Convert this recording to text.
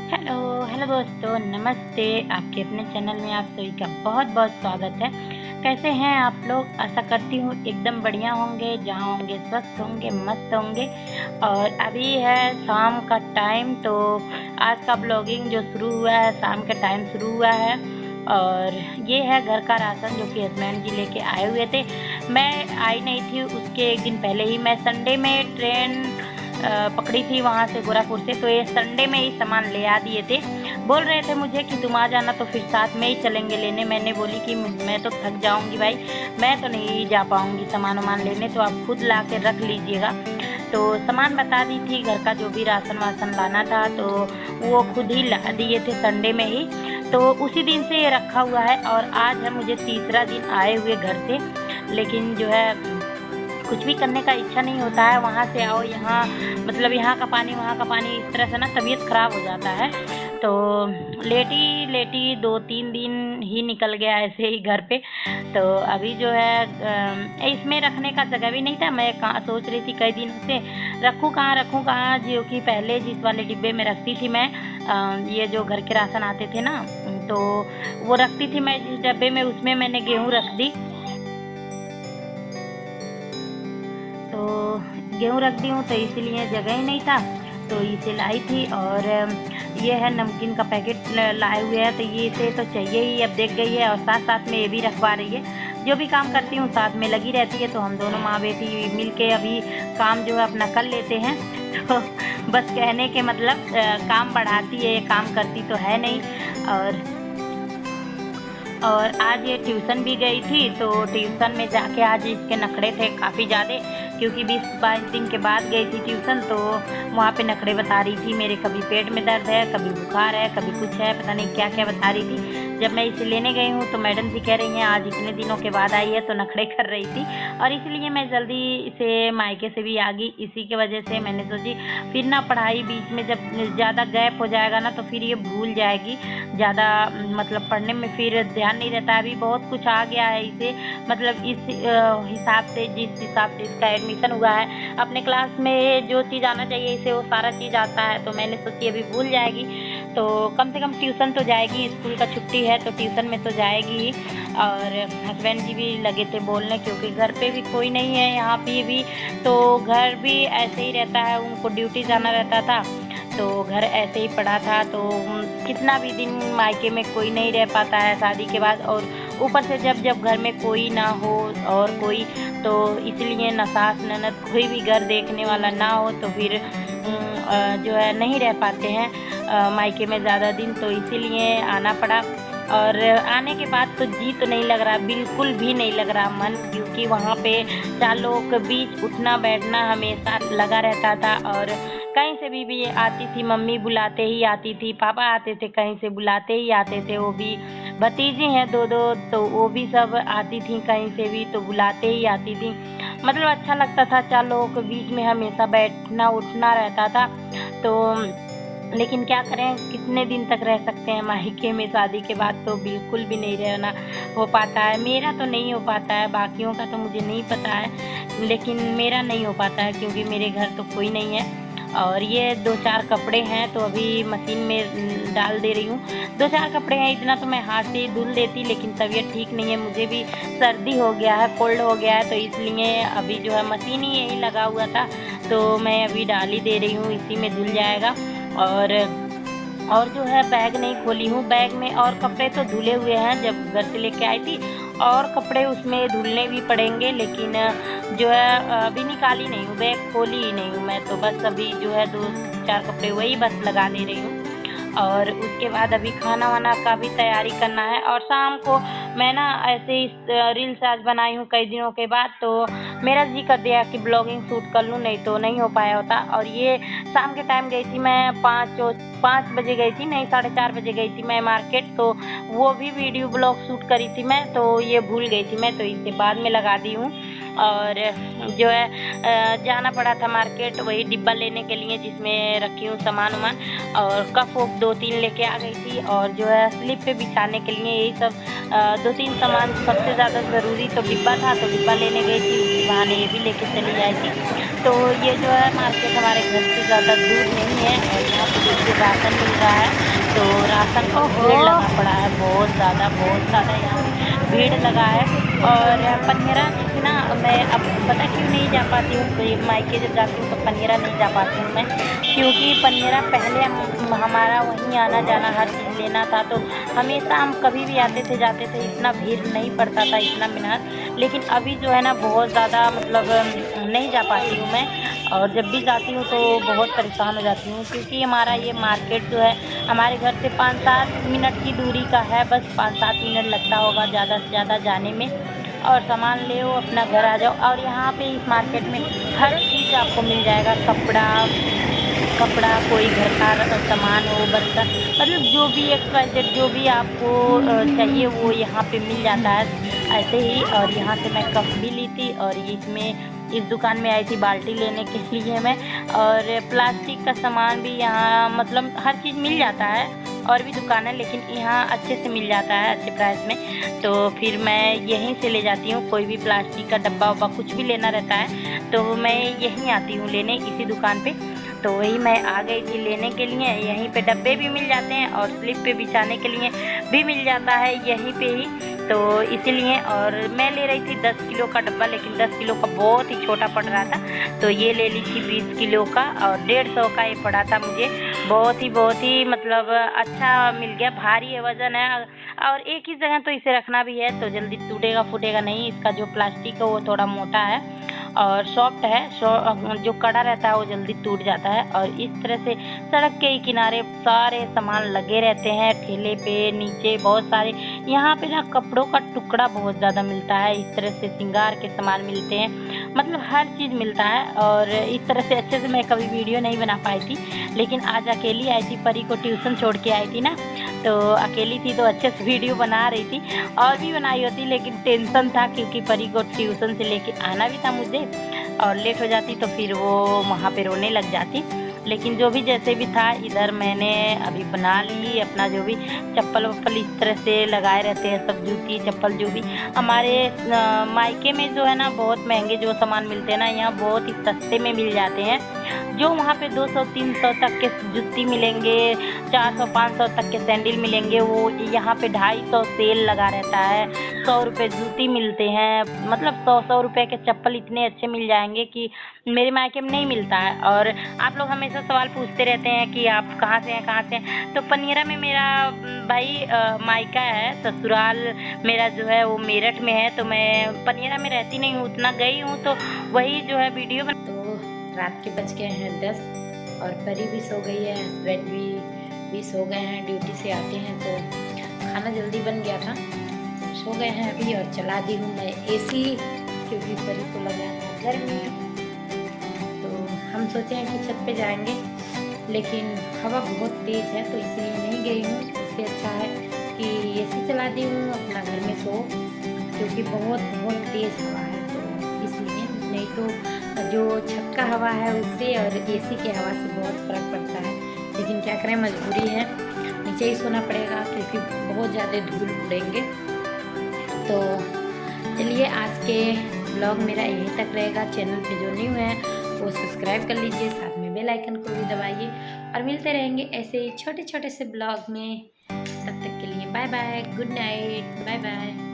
Hello hello दोस्तों, नमस्ते। आपके अपने चैनल में आप सभी का बहुत बहुत स्वागत है। कैसे हैं आप लोग? आशा करती हूँ एकदम बढ़िया होंगे, जहाँ होंगे स्वस्थ होंगे, मस्त होंगे। और अभी है शाम का टाइम, तो आज का ब्लॉगिंग जो शुरू हुआ है, शाम के टाइम शुरू हुआ है। और ये है घर का राशन जो कि हस्बैंड जी लेके आए हुए थे। मैं आई नहीं थी, उसके एक दिन पहले ही मैं संडे में ट्रेन पकड़ी थी वहाँ से, गोरखपुर से। तो ये संडे में ही सामान ले आ दिए थे। बोल रहे थे मुझे कि तुम आ जाना तो फिर साथ में ही चलेंगे लेने। मैंने बोली कि मैं तो थक जाऊंगी भाई, मैं तो नहीं जा पाऊंगी सामान वामान लेने, तो आप खुद ला के रख लीजिएगा। तो सामान बता दी थी, घर का जो भी राशन वासन लाना था तो वो खुद ही ला दिए थे संडे में ही। तो उसी दिन से ये रखा हुआ है और आज है मुझे तीसरा दिन आए हुए घर से। लेकिन जो है कुछ भी करने का इच्छा नहीं होता है। वहाँ से आओ, यहाँ मतलब यहाँ का पानी वहाँ का पानी, इस तरह से ना तबीयत ख़राब हो जाता है। तो लेटी लेटी 2-3 दिन ही निकल गया ऐसे ही घर पे। तो अभी जो है इसमें रखने का जगह भी नहीं था। मैं कहाँ सोच रही थी कई दिनों से रखूँ कहाँ, जो कि पहले जिस वाले डिब्बे में रखती थी मैं, ये जो घर के राशन आते थे ना, तो वो रखती थी मैं जिस डब्बे में, उसमें मैंने गेहूँ रख दी। तो गेहूँ रख दी हूँ, तो इसीलिए जगह ही नहीं था, तो इसे लाई थी। और ये है नमकीन का पैकेट लाए हुए हैं, तो ये इसे तो चाहिए ही, अब देख गई है। और साथ साथ में ये भी रखवा रही है। जो भी काम करती हूँ साथ में लगी रहती है, तो हम दोनों माँ बेटी मिल के अभी काम जो है अपना कर लेते हैं। तो बस कहने के मतलब काम बढ़ाती है, काम करती तो है नहीं। और आज ये ट्यूशन भी गई थी, तो ट्यूशन में जाके आज इसके नखरे थे काफ़ी ज़्यादा, क्योंकि 20-22 दिन के बाद गई थी ट्यूशन। तो वहाँ पे नखरे बता रही थी मेरे, कभी पेट में दर्द है, कभी बुखार है, कभी कुछ है, पता नहीं क्या क्या बता रही थी। जब मैं इसे लेने गई हूँ तो मैडम जी कह रही हैं आज इतने दिनों के बाद आई है, तो नखरे कर रही थी। और इसलिए मैं जल्दी इसे मायके से भी आ गई। इसी के वजह से मैंने सोची फिर ना पढ़ाई बीच में जब ज़्यादा गैप हो जाएगा ना, तो फिर ये भूल जाएगी ज़्यादा, मतलब पढ़ने में फिर ध्यान नहीं रहता है। अभी बहुत कुछ आ गया है इसे, मतलब इस हिसाब से, जिस हिसाब से इसका एडमिशन हुआ है, अपने क्लास में जो चीज़ आना चाहिए इसे वो सारा चीज़ आता है। तो मैंने सोची अभी भूल जाएगी, तो कम से कम ट्यूशन तो जाएगी। स्कूल का छुट्टी है तो ट्यूशन में तो जाएगी ही। और हस्बैंड जी भी लगे थे बोलने, क्योंकि घर पे भी कोई नहीं है यहाँ पे भी, तो घर भी ऐसे ही रहता है, उनको ड्यूटी जाना रहता था, तो घर ऐसे ही पड़ा था। तो कितना भी दिन मायके में कोई नहीं रह पाता है शादी के बाद, और ऊपर से जब जब घर में कोई ना हो और कोई, तो इसलिए न सास ननद कोई भी घर देखने वाला ना हो, तो फिर जो है नहीं रह पाते हैं मायके में ज़्यादा दिन, तो इसीलिए आना पड़ा। और आने के बाद तो जी तो नहीं लग रहा, बिल्कुल भी नहीं लग रहा मन, क्योंकि वहाँ पे 4 लोगों के बीच उठना बैठना हमेशा लगा रहता था। और कहीं से भी आती थी, मम्मी बुलाते ही आती थी, पापा आते थे कहीं से बुलाते ही आते थे, वो भी भतीजी हैं 2-2, तो वो भी सब आती थी कहीं से भी, तो बुलाते ही आती थी। मतलब अच्छा लगता था, 4 लोगों के बीच में हमेशा बैठना उठना रहता था। तो लेकिन क्या करें, कितने दिन तक रह सकते हैं मायके में, शादी के बाद तो बिल्कुल भी नहीं रहना हो पाता है। मेरा तो नहीं हो पाता है, बाकियों का तो मुझे नहीं पता है, लेकिन मेरा नहीं हो पाता है, क्योंकि मेरे घर तो कोई नहीं है। और ये 2-4 कपड़े हैं, तो अभी मशीन में डाल दे रही हूँ। 2-4 कपड़े हैं, इतना तो मैं हाथ से ही धुल देती, लेकिन तबीयत ठीक नहीं है, मुझे भी सर्दी हो गया है, कोल्ड हो गया है, तो इसलिए अभी जो है मशीन ही यही लगा हुआ था, तो मैं अभी डाल ही दे रही हूँ, इसी में धुल जाएगा। और जो है बैग नहीं खोली हूँ, बैग में और कपड़े तो धुले हुए हैं जब घर से लेके आई थी, और कपड़े उसमें धुलने भी पड़ेंगे, लेकिन जो है अभी निकाली नहीं हूँ, बैग खोली ही नहीं हूँ मैं, तो बस अभी जो है 2-4 कपड़े वही बस लगा ले रही हूँ। और उसके बाद अभी खाना वाना का भी तैयारी करना है। और शाम को मैं ना ऐसे ही रील्स आज बनाई हूँ कई दिनों के बाद, तो मेरा जी कर दिया कि ब्लॉगिंग शूट कर लूँ, नहीं तो नहीं हो पाया होता। और ये शाम के टाइम गई थी मैं, 5 बजे गई थी, नहीं 4:30 बजे गई थी मैं मार्केट, तो वो भी वीडियो ब्लॉग शूट करी थी मैं, तो ये भूल गई थी मैं, तो इसे बाद में लगा दी हूँ। और जो है जाना पड़ा था मार्केट, वही डिब्बा लेने के लिए जिसमें रखी हूँ सामान वामान, और कप वप 2-3 लेके आ गई थी। और जो है स्लिप पे बिछाने के लिए यही सब 2-3 सामान, सबसे ज़्यादा ज़रूरी तो डिब्बा था, तो डिब्बा लेने गई थी, उसी बहाने ये भी लेके चली आई थी। तो ये जो है मार्केट हमारे घर से ज़्यादा दूर नहीं है, और यहाँ पे देखिए राशन मिल रहा है। राशन का भीड़ लगा पड़ा है, बहुत ज़्यादा यहाँ पे भीड़ लगा है। और पनियरा में ना मैं अब पता क्यों नहीं जा पाती हूँ, तो मायके जब जाती हूँ तो पनियरा नहीं जा पाती हूँ मैं, क्योंकि पनियरा पहले हमारा वहीं आना जाना हर चीज़ लेना था, तो हमेशा हम कभी भी आते थे जाते थे, इतना भीड़ नहीं पड़ता था, इतना मेहनत। लेकिन अभी जो है ना बहुत ज़्यादा मतलब नहीं जा पाती हूँ मैं, और जब भी जाती हूँ तो बहुत परेशान हो जाती हूँ, क्योंकि हमारा ये मार्केट जो है हमारे घर से 5-7 मिनट की दूरी का है, बस 5-7 मिनट लगता होगा ज़्यादा से ज़्यादा जाने में, और सामान ले हो अपना घर आ जाओ। और यहाँ पे इस मार्केट में हर चीज़ आपको मिल जाएगा, कपड़ा कोई घर का सामान हो, बर्तन, मतलब जो भी XYZ जो भी आपको चाहिए वो यहाँ पे मिल जाता है ऐसे ही। और यहाँ से मैं कप भी ली थी, और इस दुकान में आई थी बाल्टी लेने के लिए मैं, और प्लास्टिक का सामान भी यहाँ मतलब हर चीज़ मिल जाता है। और भी दुकान है लेकिन यहाँ अच्छे से मिल जाता है अच्छे प्राइस में, तो फिर मैं यहीं से ले जाती हूँ। कोई भी प्लास्टिक का डब्बा वब्बा कुछ भी लेना रहता है तो मैं यहीं आती हूँ लेने, इसी दुकान पे। तो वही मैं आ गई थी लेने के लिए। यहीं पे डब्बे भी मिल जाते हैं और स्लिप पे बिछाने के लिए भी मिल जाता है यहीं पे ही, तो इसीलिए। और मैं ले रही थी 10 किलो का डब्बा, लेकिन 10 किलो का बहुत ही छोटा पड़ रहा था, तो ये ले ली थी 20 किलो का, और 150 का ये पड़ा था मुझे। बहुत ही मतलब अच्छा मिल गया, भारी है, वज़न है, और एक ही जगह तो इसे रखना भी है, तो जल्दी टूटेगा फूटेगा नहीं। इसका जो प्लास्टिक है वो थोड़ा मोटा है और सॉफ्ट है, जो कड़ा रहता है वो जल्दी टूट जाता है। और इस तरह से सड़क के ही किनारे सारे सामान लगे रहते हैं, ठेले पे नीचे बहुत सारे। यहाँ पे ना कपड़ों का टुकड़ा बहुत ज़्यादा मिलता है, इस तरह से श्रृंगार के सामान मिलते हैं, मतलब हर चीज़ मिलता है। और इस तरह से अच्छे से मैं कभी वीडियो नहीं बना पाई थी, लेकिन आज अकेली आई थी, परी को ट्यूशन छोड़ के आई थी ना, तो अकेली थी तो अच्छे से वीडियो बना रही थी। और भी बनाई होती लेकिन टेंशन था, क्योंकि परी को ट्यूशन से लेके आना भी था मुझे, और लेट हो जाती तो फिर वो वहाँ पे रोने लग जाती। लेकिन जो भी जैसे भी था, इधर मैंने अभी बना ली अपना जो भी चप्पल वप्पल इस तरह से लगाए रहते हैं, सब जूती चप्पल जो भी हमारे मायके में जो है ना बहुत महंगे जो सामान मिलते हैं ना, यहाँ बहुत ही सस्ते में मिल जाते हैं। जो वहाँ पे 200-300 तक के जूती मिलेंगे, 400-500 तक के सैंडल मिलेंगे, वो यहाँ पे 250 सेल लगा रहता है। 100 रुपये जूती मिलते हैं, मतलब 100 रुपये के चप्पल इतने अच्छे मिल जाएंगे कि मेरे मायके में नहीं मिलता है। और आप लोग हमेशा सवाल पूछते रहते हैं कि आप कहाँ से हैं, तो पनियरा में मेरा भाई मायका है, ससुराल मेरा जो है वो मेरठ में है, तो मैं पनियरा में रहती नहीं हूँ, उतना गई हूँ, तो वही जो है वीडियो में। तो रात के बज गए हैं 10 और परी भी सो गई है, हस्बैंड भी सो गए हैं, ड्यूटी से आते हैं, तो खाना जल्दी बन गया था, सो गए हैं अभी। और चला दी हूँ मैं AC, क्योंकि परी को लगा था गर्मी। तो हम सोचे हैं कि छत पे जाएंगे, लेकिन हवा बहुत तेज़ है तो इसलिए नहीं गई हूँ। इससे अच्छा है कि AC चला दी हूँ, अपना घर में सो, क्योंकि बहुत तेज़ हवा है, तो इसलिए। नहीं तो जो छत का हवा है उससे और AC की हवा से बहुत फ़र्क पड़ता है, लेकिन क्या करें, मजबूरी है, नीचे ही सोना पड़ेगा, क्योंकि बहुत ज़्यादा धूल उड़ेंगे। तो चलिए, आज के ब्लॉग मेरा यहीं तक रहेगा। चैनल पे जो न्यू है वो सब्सक्राइब कर लीजिए, साथ में बेल आइकन को भी दबाइए, और मिलते रहेंगे ऐसे ही छोटे छोटे से ब्लॉग में। तब तक के लिए bye bye, good night, bye bye.